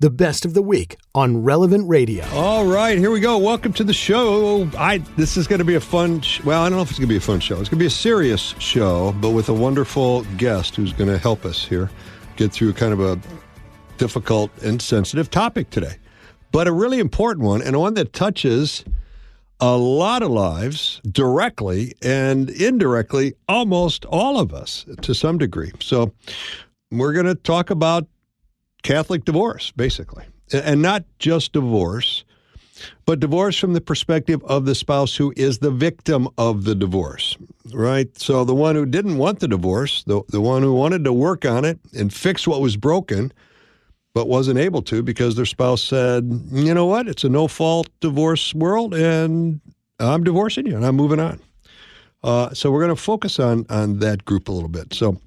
the best of the week on Relevant Radio. All right, here we go. Welcome to the show. This is going to be a fun, well, I don't know if it's going to be a fun show. It's going to be a serious show, but with a wonderful guest who's going to help us here get through kind of a difficult and sensitive topic today. But a really important one, and one that touches a lot of lives directly and indirectly, almost all of us to some degree. So we're going to talk about Catholic divorce, basically. And not just divorce, but divorce from the perspective of the spouse who is the victim of the divorce, right? So the one who didn't want the divorce, the one who wanted to work on it and fix what was broken, but wasn't able to because their spouse said, you know what, it's a no-fault divorce world, and I'm divorcing you, and I'm moving on. So we're going to focus on that group a little bit. So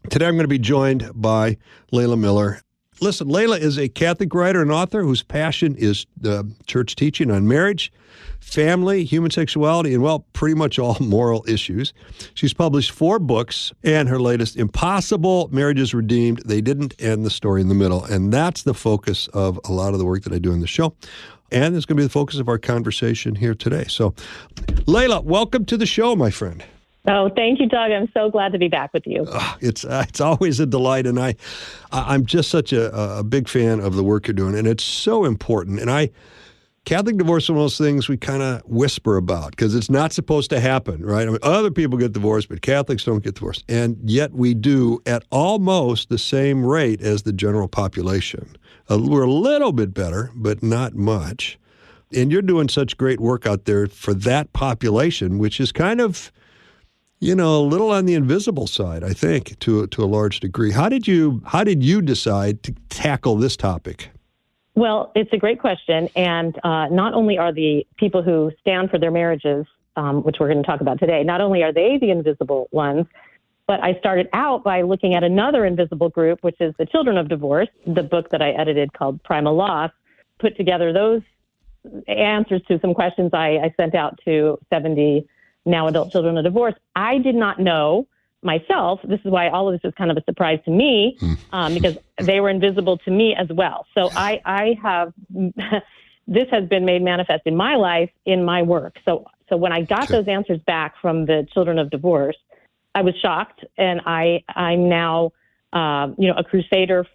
today I'm going to be joined by Leila Miller. Listen, Leila is a Catholic writer and author whose passion is church teaching on marriage, family, human sexuality, and, well, pretty much all moral issues. She's published 4 books, and her latest, Impossible Marriages Redeemed, They Didn't End the Story in the Middle. And that's the focus of a lot of the work that I do in the show. And it's going to be the focus of our conversation here today. So, Leila, welcome to the show, my friend. Oh, thank you, Doug. I'm so glad to be back with you. It's always a delight, and I'm just such a big fan of the work you're doing, and it's so important. And Catholic divorce is one of those things we kind of whisper about because it's not supposed to happen, right? I mean, other people get divorced, but Catholics don't get divorced, and yet we do at almost the same rate as the general population. We're a little bit better, but not much. And you're doing such great work out there for that population, which is kind of, a little on the invisible side, I think, to a large degree. How did you decide to tackle this topic? Well, it's a great question. And not only are the people who stand for their marriages, which we're going to talk about today, not only are they the invisible ones, but I started out by looking at another invisible group, which is the children of divorce. The book that I edited called Primal Loss put together those answers to some questions I sent out to 70 now adult children of divorce. I did not know myself. This is why all of this is kind of a surprise to me, because they were invisible to me as well. So I have, this has been made manifest in my life, in my work. So when I got those answers back from the children of divorce, I was shocked, and I'm now, a crusader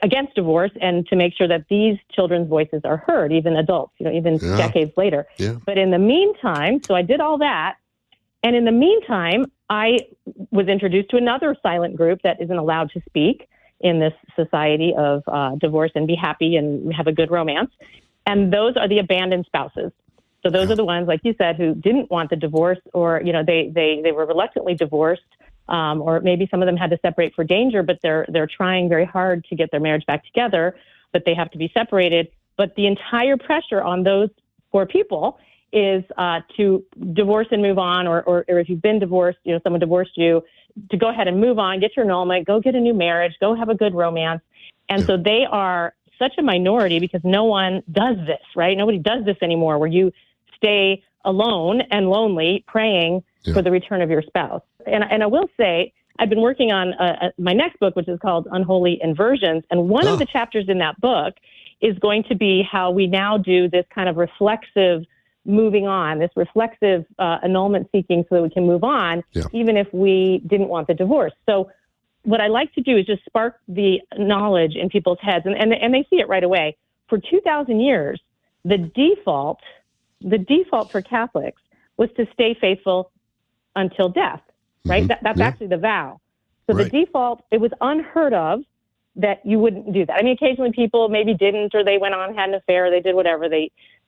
against divorce and to make sure that these children's voices are heard, even adults, even decades later. Yeah. But in the meantime, so I did all that. And in the meantime, I was introduced to another silent group that isn't allowed to speak in this society of divorce and be happy and have a good romance. And those are the abandoned spouses. So those are the ones, like you said, who didn't want the divorce, or, they were reluctantly divorced. Or maybe some of them had to separate for danger, but they're trying very hard to get their marriage back together, but they have to be separated. But the entire pressure on those 4 people is to divorce and move on, or if you've been divorced, someone divorced you, to go ahead and move on, get your annulment, go get a new marriage, go have a good romance. And so they are such a minority because no one does this, right? Nobody does this anymore, where you stay alone and lonely praying for the return of your spouse. And I will say, I've been working on my next book, which is called Unholy Inversions. And one of the chapters in that book is going to be how we now do this kind of reflexive moving on, this reflexive annulment seeking so that we can move on, even if we didn't want the divorce. So what I like to do is just spark the knowledge in people's heads, and they see it right away. For 2,000 years, the default for Catholics was to stay faithful until death. Right? That's actually the vow. So the default, it was unheard of that you wouldn't do that. I mean, occasionally people maybe didn't, or they went on, had an affair, they did whatever.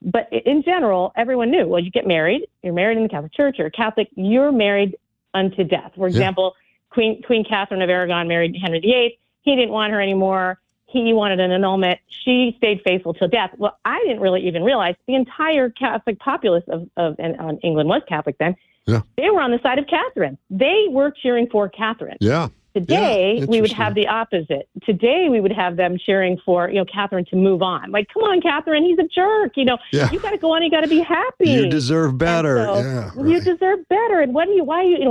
But in general, everyone knew, well, you get married, you're married in the Catholic Church, you're a Catholic, you're married unto death. For example, Queen Catherine of Aragon married Henry VIII. He didn't want her anymore. He wanted an annulment. She stayed faithful till death. Well, I didn't really even realize the entire Catholic populace of England was Catholic then. Yeah. They were on the side of Catherine. They were cheering for Catherine. Yeah. Today, we would have the opposite. Today, we would have them cheering for, Catherine to move on. Like, come on, Catherine, he's a jerk. You got to go on. You got to be happy. You deserve better. You deserve better. And why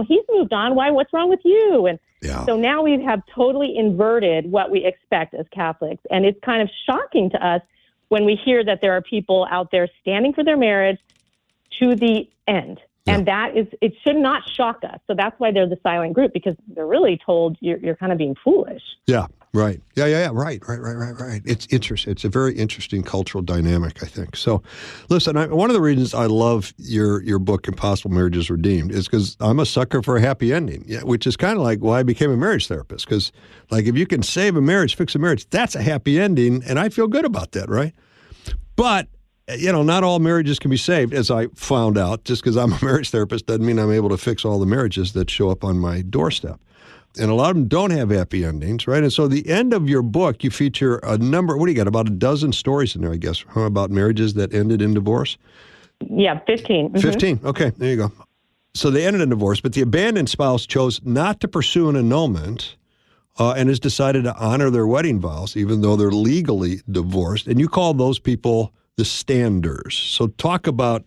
he's moved on. What's wrong with you? And Yeah. So now we have totally inverted what we expect as Catholics. And it's kind of shocking to us when we hear that there are people out there standing for their marriage to the end. Yeah. And it should not shock us. So that's why they're the silent group, because they're really told you're kind of being foolish. Yeah, right. Yeah. Right. It's interesting. It's a very interesting cultural dynamic, I think. So, listen, one of the reasons I love your book, Impossible Marriages Redeemed, is because I'm a sucker for a happy ending, which is kind of like why I became a marriage therapist. Because, like, if you can save a marriage, fix a marriage, that's a happy ending, and I feel good about that, right? But not all marriages can be saved, as I found out. Just because I'm a marriage therapist doesn't mean I'm able to fix all the marriages that show up on my doorstep. And a lot of them don't have happy endings, right? And so the end of your book, you feature a number, what do you got, about a dozen stories in there, I guess, about marriages that ended in divorce? Yeah, 15. Mm-hmm. 15, okay, there you go. So they ended in divorce, but the abandoned spouse chose not to pursue an annulment and has decided to honor their wedding vows, even though they're legally divorced. And you call those people the standers. So talk about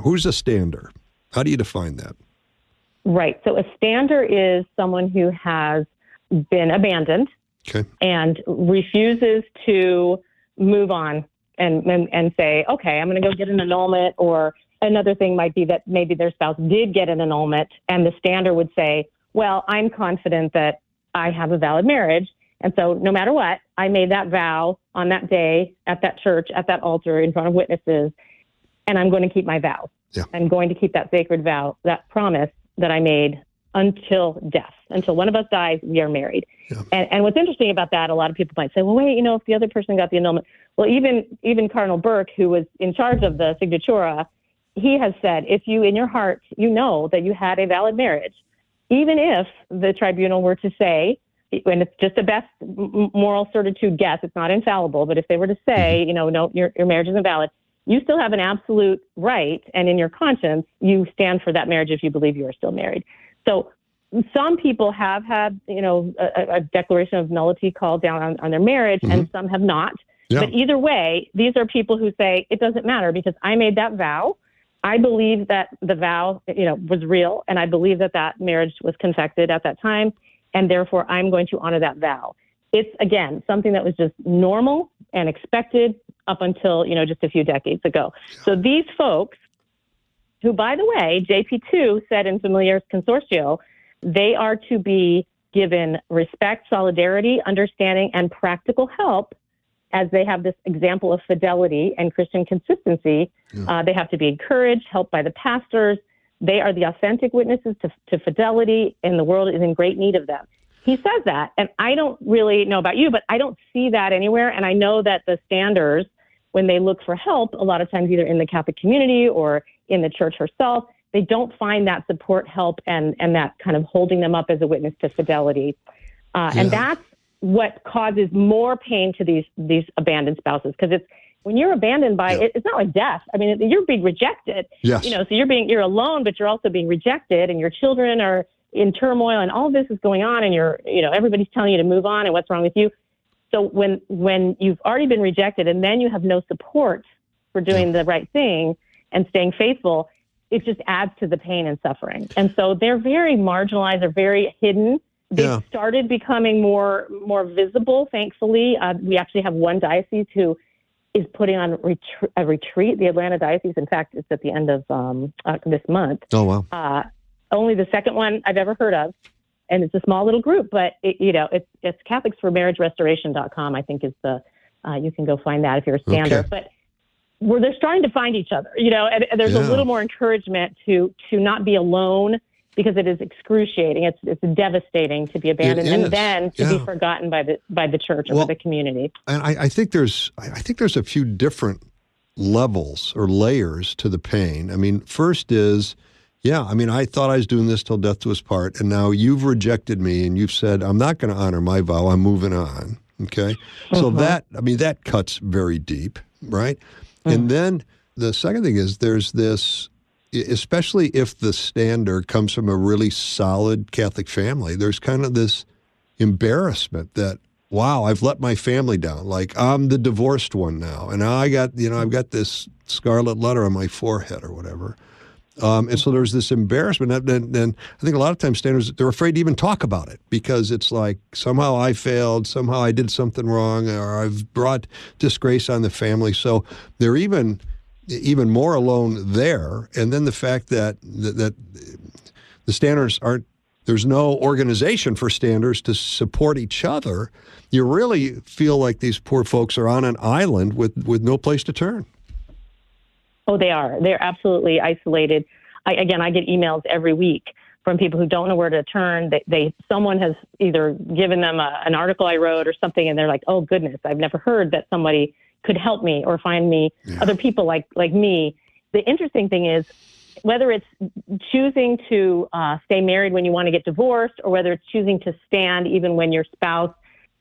who's a stander? How do you define that? Right. So a stander is someone who has been abandoned and refuses to move on and say, okay, I'm going to go get an annulment. Or another thing might be that maybe their spouse did get an annulment, and the stander would say, well, I'm confident that I have a valid marriage. And so no matter what, I made that vow on that day at that church, at that altar in front of witnesses, and I'm going to keep my vow. Yeah. I'm going to keep that sacred vow, that promise that I made until death. Until one of us dies, we are married. Yeah. And what's interesting about that, a lot of people might say, well, wait, if the other person got the annulment. Well, even Cardinal Burke, who was in charge of the signatura, he has said, if you in your heart, that you had a valid marriage, even if the tribunal were to say, and it's just the best moral certitude guess, it's not infallible, but if they were to say, no, your marriage isn't valid, you still have an absolute right, and in your conscience, you stand for that marriage if you believe you are still married. So some people have had, a declaration of nullity called down on their marriage, and some have not. Yeah. But either way, these are people who say, it doesn't matter because I made that vow. I believe that the vow, was real, and I believe that marriage was confected at that time, and therefore I'm going to honor that vow. It's, again, something that was just normal and expected up until, just a few decades ago. So these folks, who, by the way, JP2 said in Familiaris Consortio, they are to be given respect, solidarity, understanding, and practical help as they have this example of fidelity and Christian consistency. Yeah. They have to be encouraged, helped by the pastors. They are the authentic witnesses to fidelity, and the world is in great need of them. He says that, and I don't really know about you, but I don't see that anywhere. And I know that the standers, when they look for help, a lot of times either in the Catholic community or in the church herself, they don't find that support, help, and that kind of holding them up as a witness to fidelity. And that's what causes more pain to these abandoned spouses, because it's when you're abandoned by it's not like death. I mean, you're being rejected. Yes. So you're alone, but you're also being rejected, and your children are in turmoil, and all this is going on, and everybody's telling you to move on and what's wrong with you. So when you've already been rejected and then you have no support for doing the right thing and staying faithful, it just adds to the pain and suffering. And so they're very marginalized, they're very hidden. They've started becoming more visible, thankfully. We actually have one diocese who is putting on a retreat, the Atlanta diocese. In fact, it's at the end of this month. Oh, wow. Only the second one I've ever heard of. And it's a small little group, but it's CatholicsForMarriageRestoration.com, I think is you can go find that if you're a stander. Okay. But they're starting to find each other, and there's a little more encouragement to not be alone, because it is excruciating. It's devastating to be abandoned and then to be forgotten by the church or the community. And I think there's a few different levels or layers to the pain. I mean, first is, I thought I was doing this till death do us part, and now you've rejected me and you've said, I'm not going to honor my vow, I'm moving on, okay? So that cuts very deep, right? And then the second thing is there's this, especially if the stander comes from a really solid Catholic family, there's kind of this embarrassment that, wow, I've let my family down. Like, I'm the divorced one now, and now I've got this scarlet letter on my forehead or whatever. And so there's this embarrassment. And I think a lot of times standards, they're afraid to even talk about it because it's like somehow I failed, somehow I did something wrong, or I've brought disgrace on the family. So they're even more alone there. And then the fact that the standards aren't, there's no organization for standards to support each other. You really feel like these poor folks are on an island with no place to turn. Oh, they are. They're absolutely isolated. I get emails every week from people who don't know where to turn. Someone has either given them an article I wrote or something, and they're like, oh, goodness, I've never heard that somebody could help me or find me other people like me. The interesting thing is, whether it's choosing to stay married when you want to get divorced, or whether it's choosing to stand even when your spouse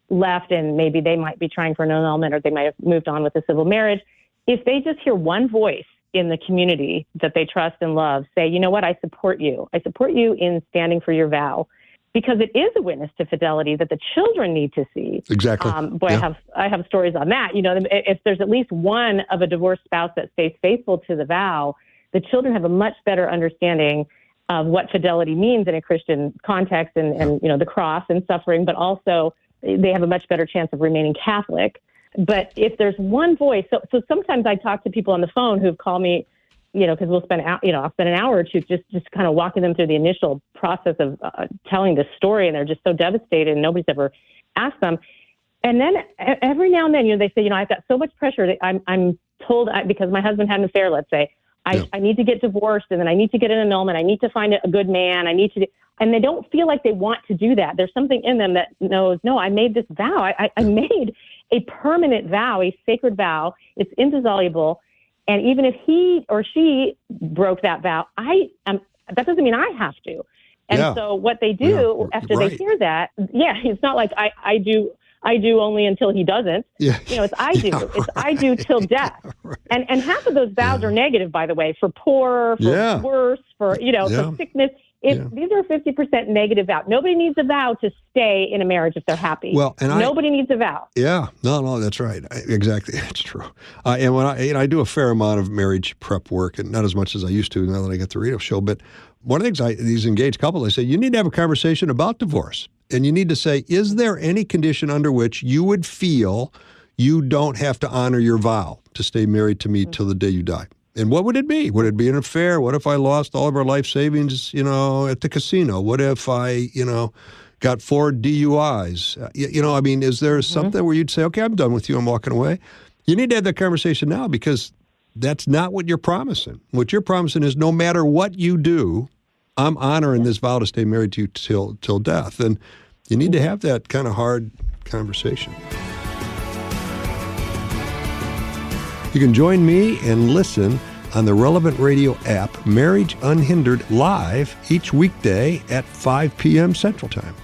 left and maybe they might be trying for an annulment or they might have moved on with a civil marriage, if they just hear one voice in the community that they trust and love say, you know what, I support you. I support you in standing for your vow, because it is a witness to fidelity that the children need to see. Exactly. I have stories on that. You know, if there's at least one of a divorced spouse that stays faithful to the vow, the children have a much better understanding of what fidelity means in a Christian context and you know, the cross and suffering, but also they have a much better chance of remaining Catholic. But if there's one voice, so sometimes I talk to people on the phone who've called me, you know, because I'll spend an hour or two just kind of walking them through the initial process of telling the story, and they're just so devastated, and nobody's ever asked them. And then every now and then, you know, they say, you know, I've got so much pressure that I'm told because my husband had an affair, let's say, I need to get divorced, and then I need to get an annulment. I need to find a good man. And they don't feel like they want to do that. There's something in them that knows, no, I made this vow. I made a permanent vow, a sacred vow. It's indissoluble. And even if he or she broke that vow, that doesn't mean I have to. And so what they do after they hear that, it's not like I do only until he doesn't. Yeah. You know, it's I do. It's I do till death. And half of those vows are negative, by the way, for poor, for worse, for, you know, for sickness. These are 50% negative vows. Nobody needs a vow to stay in a marriage if they're happy. Well, and nobody needs a vow. Yeah, no, that's right. Exactly, that's true. And when I do a fair amount of marriage prep work, and not as much as I used to now that I get the radio show, but one of the things these engaged couples, I say, you need to have a conversation about divorce. And you need to say, is there any condition under which you would feel you don't have to honor your vow to stay married to me till the day you die? And what would it be? Would it be an affair? What if I lost all of our life savings, you know, at the casino? What if I, you know, got 4 DUIs? You know, I mean, is there something where you'd say, okay, I'm done with you, I'm walking away? You need to have that conversation now, because that's not what you're promising. What you're promising is no matter what you do, I'm honoring this vow to stay married to you till death. And you need to have that kind of hard conversation. You can join me and listen on the Relevant Radio app, Marriage Unhindered, live each weekday at 5 p.m. Central Time.